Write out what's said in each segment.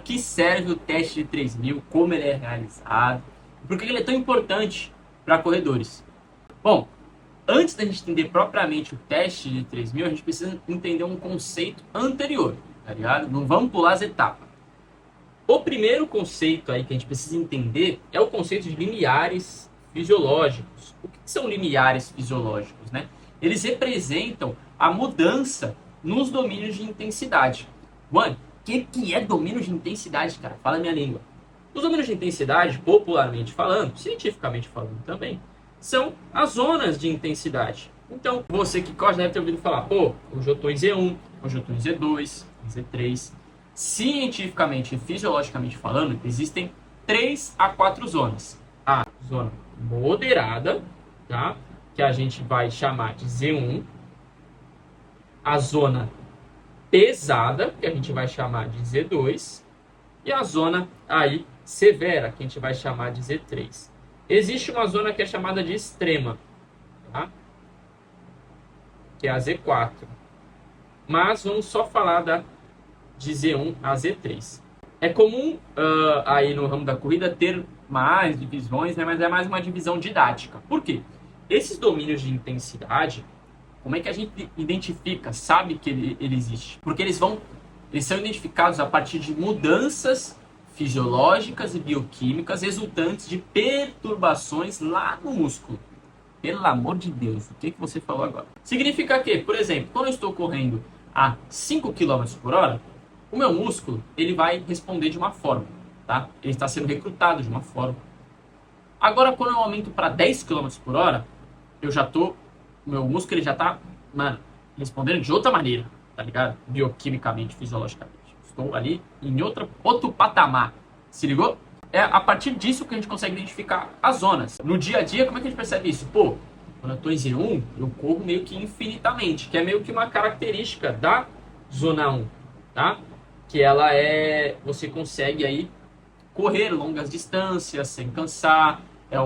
que serve o teste de 3000, como ele é realizado, por que ele é tão importante para corredores. Bom, antes da gente entender propriamente o teste de 3000, a gente precisa entender um conceito anterior, tá ligado? Não vamos pular as etapas. O primeiro conceito aí que a gente precisa entender é o conceito de limiares fisiológicos. O que são limiares fisiológicos, né? Eles representam a mudança nos domínios de intensidade. Mano, o que é domínio de intensidade, cara? Fala a minha língua. Os domínios de intensidade, popularmente falando, cientificamente falando também, são as zonas de intensidade. Então, você que gosta deve ter ouvido falar, pô, hoje eu estou em Z1, hoje eu estou em Z2, em Z3. Cientificamente e fisiologicamente falando, existem 3 a 4 zonas. A zona moderada, tá? Que a gente vai chamar de Z1. A zona pesada, que a gente vai chamar de Z2. E a zona aí severa, que a gente vai chamar de Z3. Existe uma zona que é chamada de extrema, tá? Que é a Z4. Mas vamos só falar de Z1 a Z3. É comum aí no ramo da corrida ter mais divisões, né? Mas é mais uma divisão didática. Por quê? Esses domínios de intensidade, como é que a gente identifica, sabe que ele existe? Porque eles são identificados a partir de mudanças fisiológicas e bioquímicas resultantes de perturbações lá no músculo. Pelo amor de Deus, o que você falou agora? Significa que, por exemplo, quando eu estou correndo a 5 km por hora, o meu músculo ele vai responder de uma forma, tá? Ele está sendo recrutado de uma forma. Agora, quando eu aumento para 10 km por hora, o meu músculo ele já está, respondendo de outra maneira, tá ligado? Bioquimicamente, fisiologicamente. Estou ali em outro patamar. Se ligou? É a partir disso que a gente consegue identificar as zonas. No dia a dia, como é que a gente percebe isso? Pô, quando eu estou em Z1, eu corro meio que infinitamente, que é meio que uma característica da zona 1, tá? Que ela você consegue aí correr longas distâncias sem cansar, é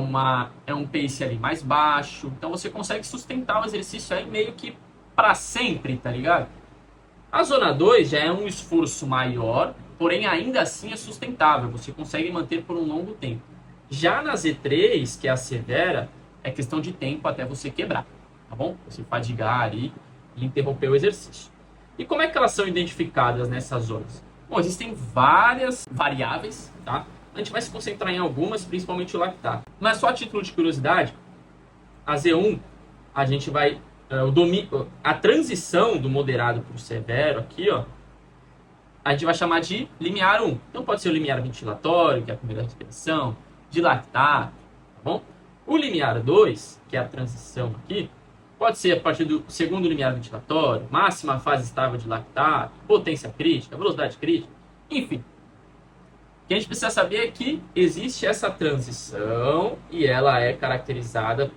um pace ali mais baixo, então você consegue sustentar o exercício aí meio que para sempre, tá ligado? A zona 2 já é um esforço maior, porém ainda assim é sustentável, você consegue manter por um longo tempo. Já na Z3, que é a severa, é questão de tempo até você quebrar, tá bom? Você fadigar ali e interromper o exercício. E como é que elas são identificadas nessas zonas? Bom, existem várias variáveis, tá? A gente vai se concentrar em algumas, principalmente o lactato. Mas só a título de curiosidade, a Z1, a gente vai... a transição do moderado para o severo aqui, ó, a gente vai chamar de limiar 1. Então pode ser o limiar ventilatório, que é a primeira respiração, de lactato, tá bom? O limiar 2, que é a transição aqui, pode ser a partir do segundo limiar ventilatório, máxima fase estável de lactato, potência crítica, velocidade crítica, enfim. O que a gente precisa saber é que existe essa transição e ela é caracterizada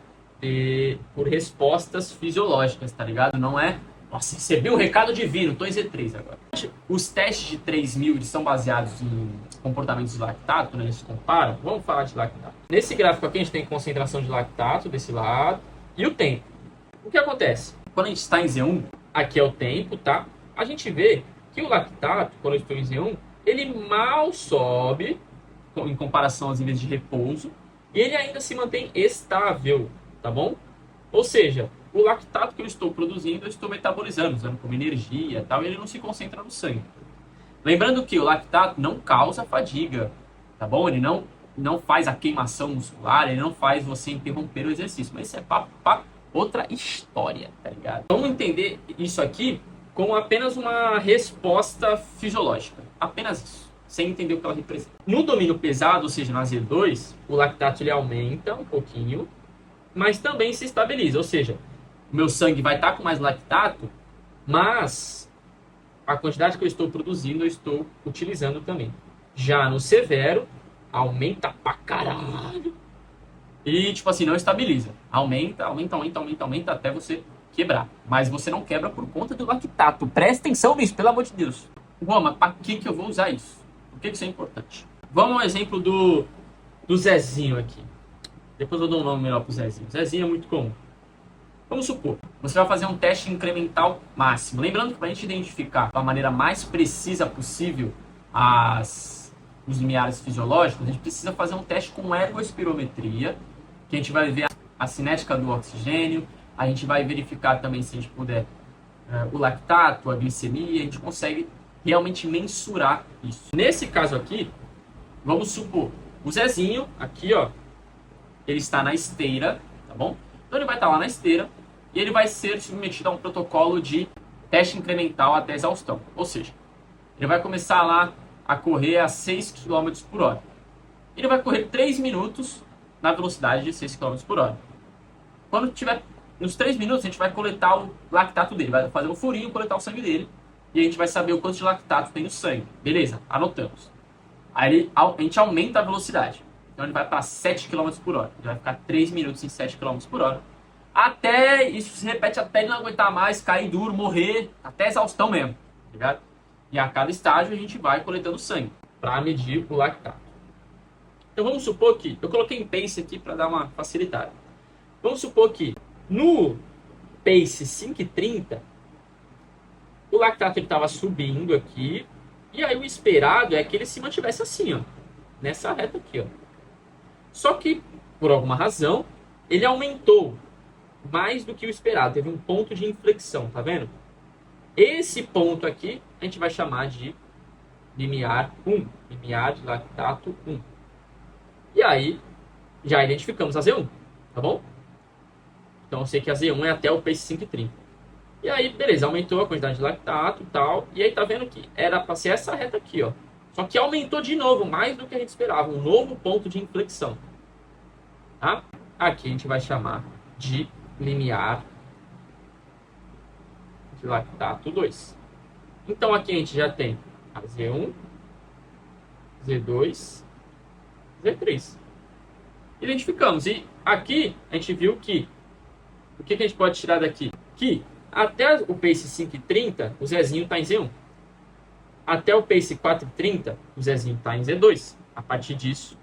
por respostas fisiológicas, tá ligado? Não é, nossa, recebi um recado divino, tô em Z3 agora. Os testes de 3000 eles são baseados em comportamentos de lactato, né? Eles se comparam. Vamos falar de lactato. Nesse gráfico aqui a gente tem concentração de lactato desse lado e o tempo. O que acontece? Quando a gente está em Z1, aqui é o tempo, tá? A gente vê que o lactato, quando eu estou em Z1, ele mal sobe em comparação aos níveis de repouso e ele ainda se mantém estável, tá bom? Ou seja, o lactato que eu estou produzindo, eu estou metabolizando, usando como energia e tal, e ele não se concentra no sangue. Lembrando que o lactato não causa fadiga, tá bom? Ele não faz a queimação muscular, ele não faz você interromper o exercício, mas isso é para outra história, tá ligado? Vamos entender isso aqui como apenas uma resposta fisiológica. Apenas isso, sem entender o que ela representa. No domínio pesado, ou seja, na Z2, o lactato ele aumenta um pouquinho, mas também se estabiliza. Ou seja, o meu sangue vai estar com mais lactato, mas a quantidade que eu estou produzindo, eu estou utilizando também. Já no severo, aumenta pra caralho. E, tipo assim, não estabiliza. Aumenta até você quebrar. Mas você não quebra por conta do lactato. Presta atenção nisso, pelo amor de Deus. Bom, mas pra que eu vou usar isso? Por que isso é importante? Vamos ao exemplo do Zezinho aqui. Depois eu dou um nome melhor pro Zezinho. Zezinho é muito comum. Vamos supor, você vai fazer um teste incremental máximo. Lembrando que para a gente identificar da maneira mais precisa possível os limiares fisiológicos, a gente precisa fazer um teste com ergospirometria, que a gente vai ver a cinética do oxigênio, a gente vai verificar também, se a gente puder, o lactato, a glicemia, a gente consegue realmente mensurar isso. Nesse caso aqui, vamos supor, o Zezinho, aqui ó, ele está na esteira, tá bom? Então ele vai estar lá na esteira e ele vai ser submetido a um protocolo de teste incremental até exaustão. Ou seja, ele vai começar lá a correr a 6 km por hora. Ele vai correr 3 minutos na velocidade de 6 km por hora. Quando tiver nos 3 minutos, a gente vai coletar o lactato dele, vai fazer um furinho, coletar o sangue dele, e a gente vai saber o quanto de lactato tem no sangue. Beleza, anotamos. Aí a gente aumenta a velocidade. Então ele vai para 7 km por hora. Ele vai ficar 3 minutos em 7 km por hora. Até isso se repete até ele não aguentar mais, cair duro, morrer, até exaustão mesmo. Tá ligado? E a cada estágio a gente vai coletando sangue para medir o lactato. Então vamos supor que, eu coloquei em pace aqui para dar uma facilitada. Vamos supor que no pace 5,30 o lactato estava subindo aqui, e aí o esperado é que ele se mantivesse assim, ó, nessa reta aqui, ó. Só que, por alguma razão, ele aumentou mais do que o esperado, teve um ponto de inflexão, tá vendo? Esse ponto aqui a gente vai chamar de limiar 1, limiar de lactato 1. E aí, já identificamos a Z1, tá bom? Então eu sei que a Z1 é até o pace 5,30. E aí, beleza, aumentou a quantidade de lactato e tal. E aí tá vendo que era para ser essa reta aqui, ó. Só que aumentou de novo, mais do que a gente esperava. Um novo ponto de inflexão. Tá? Aqui a gente vai chamar de limiar de lactato 2. Então aqui a gente já tem a Z1, Z2, Z3. Identificamos. E aqui a gente viu que... O que a gente pode tirar daqui? Que até o pace 5,30, o Zezinho está em Z1. Até o pace 4,30, o Zezinho está em Z2. A partir disso,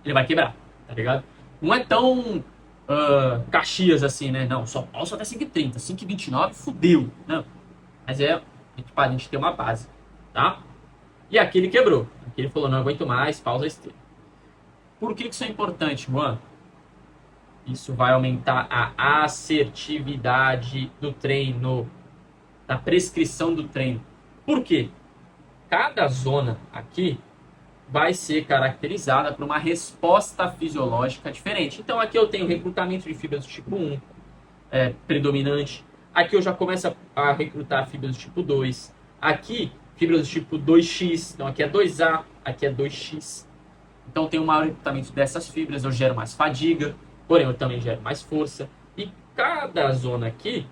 ele vai quebrar, tá ligado? Não é tão Caxias assim, né? Não, só posso até 5,30. 5,29, fudeu. Não. Mas é pra gente ter uma base, tá? E aqui ele quebrou. Aqui ele falou, não aguento mais, pausa a esteira. Por que isso é importante, Juan? Isso vai aumentar a assertividade do treino, da prescrição do treino. Por quê? Cada zona aqui vai ser caracterizada por uma resposta fisiológica diferente. Então aqui eu tenho recrutamento de fibras do tipo 1 predominante. Aqui eu já começo a recrutar fibras do tipo 2. Aqui, fibras do tipo 2x. Então aqui é 2A, aqui é 2x. Então tem um maior recrutamento dessas fibras, eu gero mais fadiga. Porém, eu também gero mais força. E cada zona aqui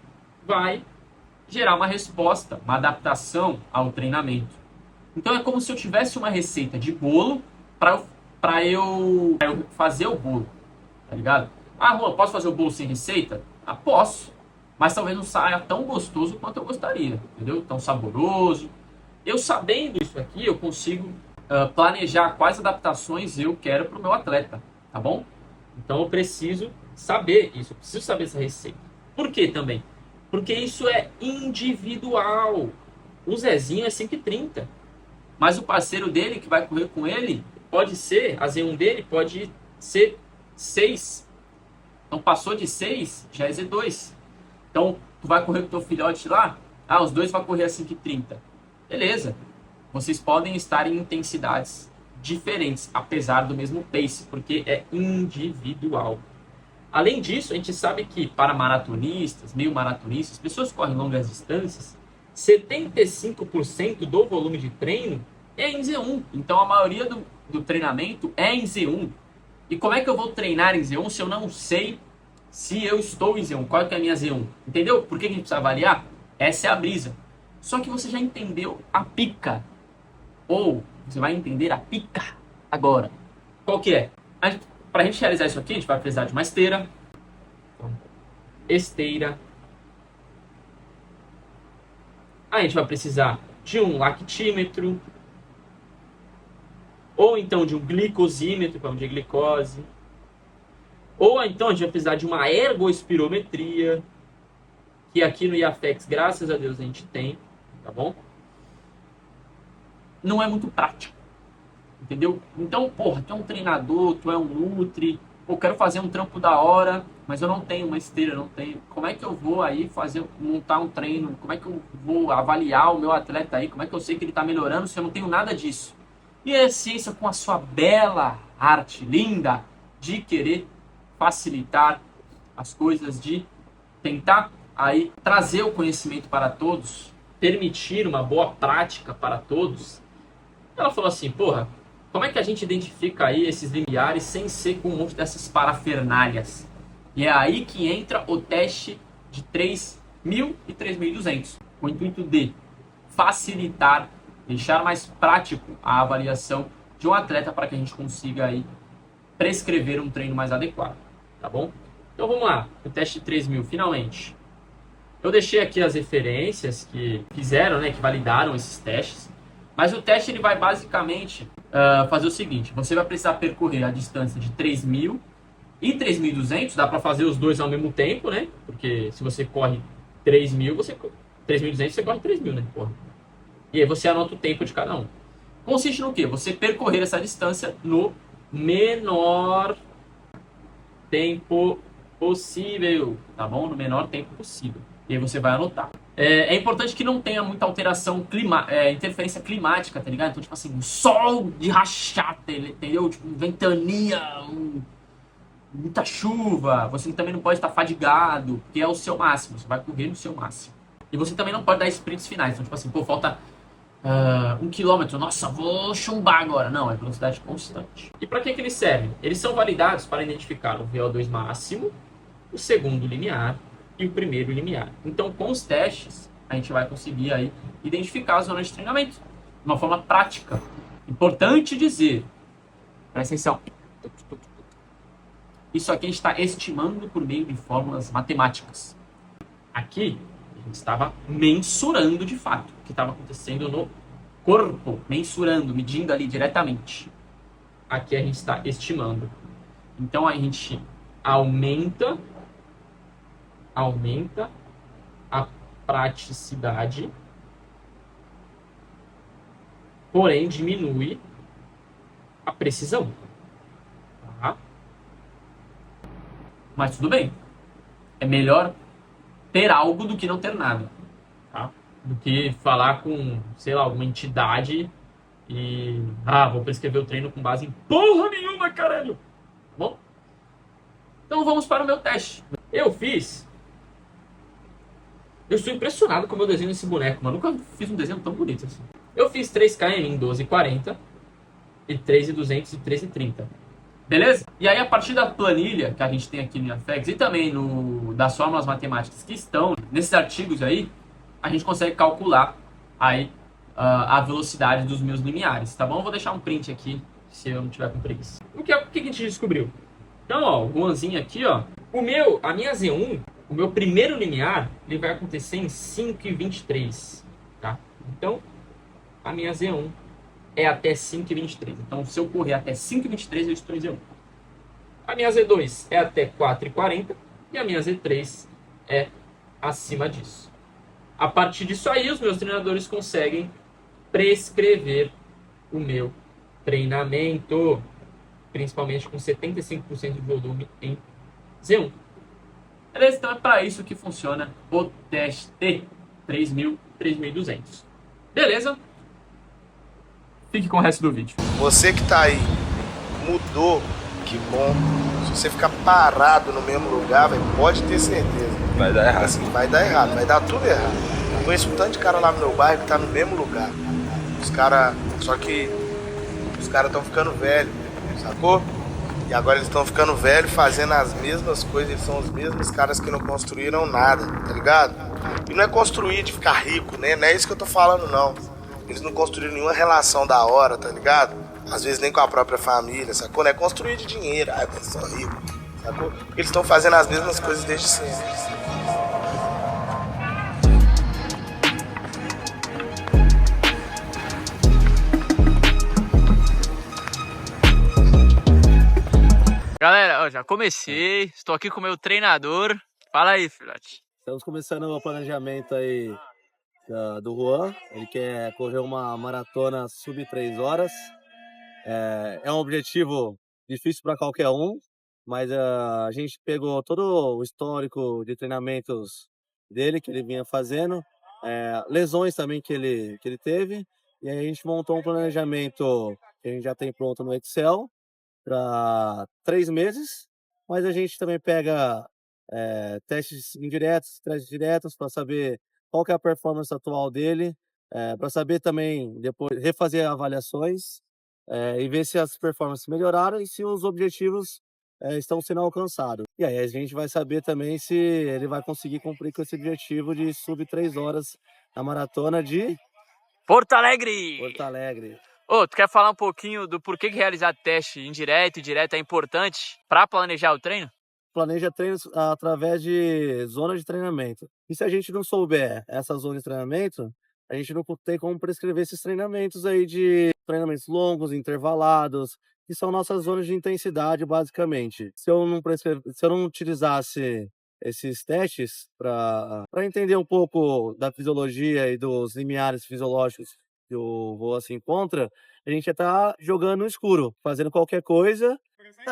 vai gerar uma resposta, uma adaptação ao treinamento. Então é como se eu tivesse uma receita de bolo para eu fazer o bolo. Tá ligado? Ah, Juan, posso fazer o bolo sem receita? Ah, posso. Mas talvez não saia tão gostoso quanto eu gostaria. Entendeu? Tão saboroso. Eu sabendo isso aqui, eu consigo planejar quais adaptações eu quero para o meu atleta. Tá bom? Então eu preciso saber isso, eu preciso saber essa receita. Por que também? Porque isso é individual. O Zezinho é 5,30. Mas o parceiro dele que vai correr com ele, pode ser, a Z1 dele pode ser 6. Então passou de 6, já é Z2. Então tu vai correr com o teu filhote lá, os dois vão correr a 5,30. Beleza. Vocês podem estar em intensidades diferentes, apesar do mesmo pace, porque é individual. Além disso, a gente sabe que para maratonistas, meio maratonistas, pessoas que correm longas distâncias, 75% do volume de treino é em Z1. Então a maioria do treinamento é em Z1. E como é que eu vou treinar em Z1 se eu não sei se eu estou em Z1? Qual que é a minha Z1? Entendeu? Por que a gente precisa avaliar? Essa é a brisa. Só que você já entendeu a pica. Ou você vai entender a pica agora. Qual que é? Para a gente realizar isso aqui, a gente vai precisar de uma esteira. Esteira. A gente vai precisar de um lactímetro. Ou então de um glicosímetro para medir glicose. Ou então a gente vai precisar de uma ergospirometria. Que aqui no IAFEX, graças a Deus, a gente tem. Tá bom? não é muito prático. Entendeu? Então, porra, tu é um treinador, tu é um nutri, pô, quero fazer um trampo da hora, mas eu não tenho uma esteira, não tenho. Como é que eu vou aí montar um treino? Como é que eu vou avaliar o meu atleta aí? Como é que eu sei que ele tá melhorando se eu não tenho nada disso? E a ciência, com a sua bela arte, linda, de querer facilitar as coisas, de tentar aí trazer o conhecimento para todos, permitir uma boa prática para todos, ela falou assim, porra, como é que a gente identifica aí esses limiares sem ser com um monte dessas parafernálias? E é aí que entra o teste de 3.000 e 3.200, com o intuito de facilitar, deixar mais prático a avaliação de um atleta para que a gente consiga aí prescrever um treino mais adequado, tá bom? Então vamos lá, o teste de 3.000, finalmente. Eu deixei aqui as referências que fizeram, né, que validaram esses testes, mas o teste ele vai basicamente fazer o seguinte, você vai precisar percorrer a distância de 3.000 e 3.200, dá para fazer os dois ao mesmo tempo, né? Porque se você corre 3.000, 3.200 você corre 3.000, né? Porra. E aí você anota o tempo de cada um. Consiste no quê? Você percorrer essa distância no menor tempo possível, tá bom? No menor tempo possível. E aí você vai anotar. É importante que não tenha muita alteração, interferência climática, tá ligado? Então, tipo assim, um sol de rachata, entendeu? Tipo, ventania, muita chuva. Você também não pode estar fadigado, porque é o seu máximo. Você vai correr no seu máximo. E você também não pode dar sprints finais. Então, tipo assim, pô, falta 1 quilômetro. Nossa, vou chumbar agora. Não, é velocidade constante. E para que eles servem? Eles são validados para identificar o VO2 máximo, o segundo limiar e o primeiro limiar. Então, com os testes, a gente vai conseguir aí identificar as zonas de treinamento de uma forma prática. Importante dizer, presta atenção, isso aqui a gente está estimando por meio de fórmulas matemáticas. Aqui, a gente estava mensurando de fato o que estava acontecendo no corpo, mensurando, medindo ali diretamente. Aqui a gente está estimando. Então, a gente aumenta a praticidade, porém diminui a precisão. Tá? Mas tudo bem. É melhor ter algo do que não ter nada. Tá? Do que falar com, sei lá, alguma entidade e... vou prescrever o treino com base em porra nenhuma, caralho! Bom? Então vamos para o meu teste. Eu estou impressionado com o meu desenho desse boneco, mano. Nunca fiz um desenho tão bonito assim. Eu fiz 3 km em 12,40 e 3.200 e 13,30. Beleza? E aí, a partir da planilha que a gente tem aqui no IAFEX e também das fórmulas matemáticas que estão nesses artigos aí, a gente consegue calcular aí a velocidade dos meus limiares, tá bom? Eu vou deixar um print aqui, se eu não tiver com preguiça. O que a gente descobriu? Então, ó, o Juanzinho aqui, ó. A minha Z1, o meu primeiro limiar, ele vai acontecer em 5,23, tá? Então, a minha Z1 é até 5,23. Então, se eu correr até 5,23, eu estou em Z1. A minha Z2 é até 4,40 e a minha Z3 é acima disso. A partir disso aí, os meus treinadores conseguem prescrever o meu treinamento, principalmente com 75% de volume em Z1. Beleza? Então é para isso que funciona o teste 3.000, 3.200. Beleza? Fique com o resto do vídeo. Você que tá aí, mudou, que bom. Se você ficar parado no mesmo lugar, véio, pode ter certeza. Vai dar errado. Assim, vai dar errado, vai dar tudo errado. Eu conheço um tanto de cara lá no meu bairro que tá no mesmo lugar. Só que os caras estão ficando velhos, sacou? E agora eles estão ficando velhos, fazendo as mesmas coisas. Eles são os mesmos caras que não construíram nada, tá ligado? E não é construir de ficar rico, né? Não é isso que eu tô falando, não. Eles não construíram nenhuma relação da hora, tá ligado? Às vezes nem com a própria família, sacou? Não é construir de dinheiro, eles são ricos, sacou? Eles estão fazendo as mesmas coisas desde sempre. Galera, já comecei, estou aqui com o meu treinador. Fala aí, filhote. Estamos começando o planejamento aí do Juan. Ele quer correr uma maratona sub 3 horas. É um objetivo difícil para qualquer um, mas a gente pegou todo o histórico de treinamentos dele, que ele vinha fazendo, lesões também que ele teve, e aí a gente montou um planejamento que a gente já tem pronto no Excel para 3 meses, mas a gente também pega testes indiretos, testes diretos para saber qual que é a performance atual dele, para saber também depois refazer avaliações e ver se as performances melhoraram e se os objetivos estão sendo alcançados. E aí a gente vai saber também se ele vai conseguir cumprir com esse objetivo de sub 3 horas na maratona de Porto Alegre! Porto Alegre. Ô, tu quer falar um pouquinho do porquê que realizar teste indireto e direto é importante para planejar o treino? Planeja treinos através de zona de treinamento. E se a gente não souber essa zona de treinamento, a gente não tem como prescrever esses treinamentos aí de treinamentos longos, intervalados, que são nossas zonas de intensidade, basicamente. Se eu não utilizasse esses testes para entender um pouco da fisiologia e dos limiares fisiológicos que o voa se encontra, a gente ia estar jogando no escuro, fazendo qualquer coisa.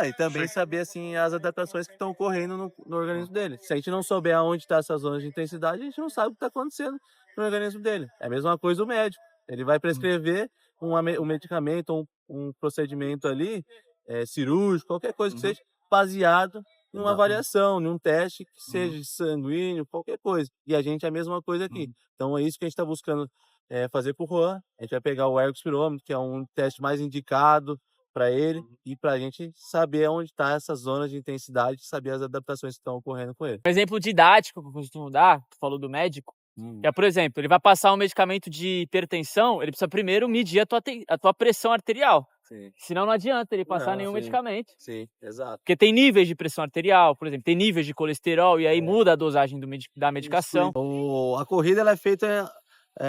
E também saber assim as adaptações que estão ocorrendo no organismo dele. Se a gente não souber aonde está essa zona de intensidade, a gente não sabe o que está acontecendo no organismo dele. É a mesma coisa o médico. Ele vai prescrever um medicamento, um procedimento ali, cirúrgico, qualquer coisa que seja, baseado em uma avaliação, em um teste que seja sanguíneo, qualquer coisa. E a gente é a mesma coisa aqui. Então é isso que a gente está buscando fazer para o Juan. A gente vai pegar o ergospirômetro, que é um teste mais indicado para ele e para a gente saber onde está essa zona de intensidade, saber as adaptações que estão ocorrendo com ele. Um exemplo didático que eu costumo dar, tu falou do médico, é, por exemplo, ele vai passar um medicamento de hipertensão, ele precisa primeiro medir a tua pressão arterial. Sim. Senão não adianta ele passar nenhum sim. medicamento. Sim, exato. Porque tem níveis de pressão arterial, por exemplo, tem níveis de colesterol e aí muda a dosagem da medicação. A corrida ela é feita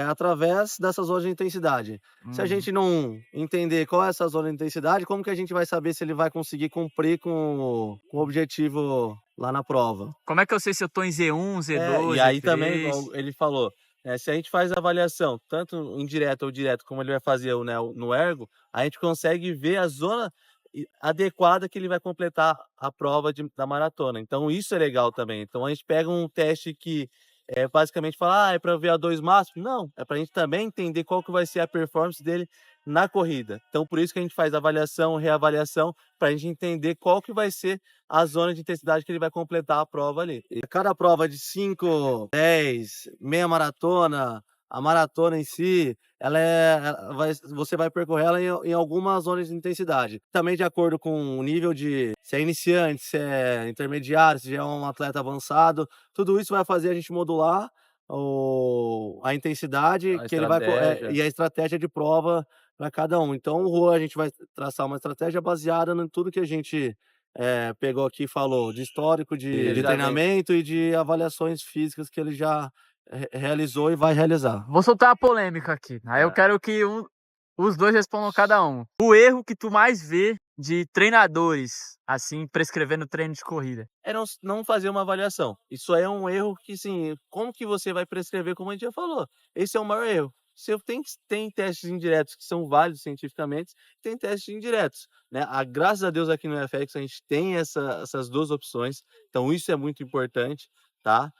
através dessa zona de intensidade. Se a gente não entender qual é essa zona de intensidade, como que a gente vai saber se ele vai conseguir cumprir com o objetivo lá na prova? Como é que eu sei se eu tô em Z1, Z2, E aí Z3? também, igual ele falou, se a gente faz a avaliação, tanto indireta ou direta, como ele vai fazer no ergo, a gente consegue ver a zona adequada que ele vai completar a prova da maratona. Então isso é legal também. Então a gente pega um teste que basicamente fala, é para ver a 2 máximo. Não, é para a gente também entender qual que vai ser a performance dele na corrida. Então por isso que a gente faz avaliação, reavaliação, para a gente entender qual que vai ser a zona de intensidade que ele vai completar a prova ali. E cada prova de 5, 10, meia maratona, a maratona em si, você vai percorrer ela em algumas zonas de intensidade. Também de acordo com o nível se é iniciante, se é intermediário, se já é um atleta avançado, tudo isso vai fazer a gente modular a intensidade que ele vai e a estratégia de prova para cada um. Então, o Juan, a gente vai traçar uma estratégia baseada em tudo que a gente pegou aqui e falou, de histórico, de treinamento e de avaliações físicas que ele já realizou e vai realizar. Vou soltar a polêmica aqui. Aí eu quero que os dois respondam cada um. O erro que tu mais vê de treinadores, assim, prescrevendo treino de corrida? É não fazer uma avaliação. Isso aí é um erro que, sim, como que você vai prescrever, como a gente já falou? Esse é o maior erro. Tem testes indiretos que são válidos cientificamente, tem testes indiretos, né? Graças a Deus aqui no FX a gente tem essas duas opções, então isso é muito importante, tá?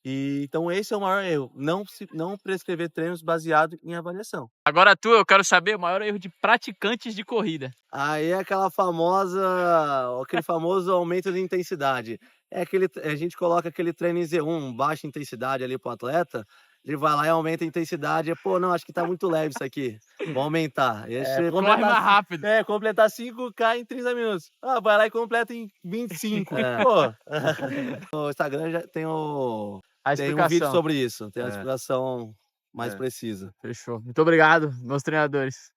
Então esse é o maior erro, não prescrever treinos baseado em avaliação. Agora eu quero saber o maior erro de praticantes de corrida. Aí é aquele famoso aumento de intensidade. A gente coloca aquele treino em Z1, baixa intensidade ali pro atleta, ele vai lá e aumenta a intensidade, não, acho que tá muito leve isso aqui, vou aumentar. Corre mais rápido. Completar 5K em 30 minutos. Vai lá e completa em 25. O Instagram já tem um vídeo sobre isso, tem uma explicação mais precisa. Fechou. Muito obrigado, meus treinadores.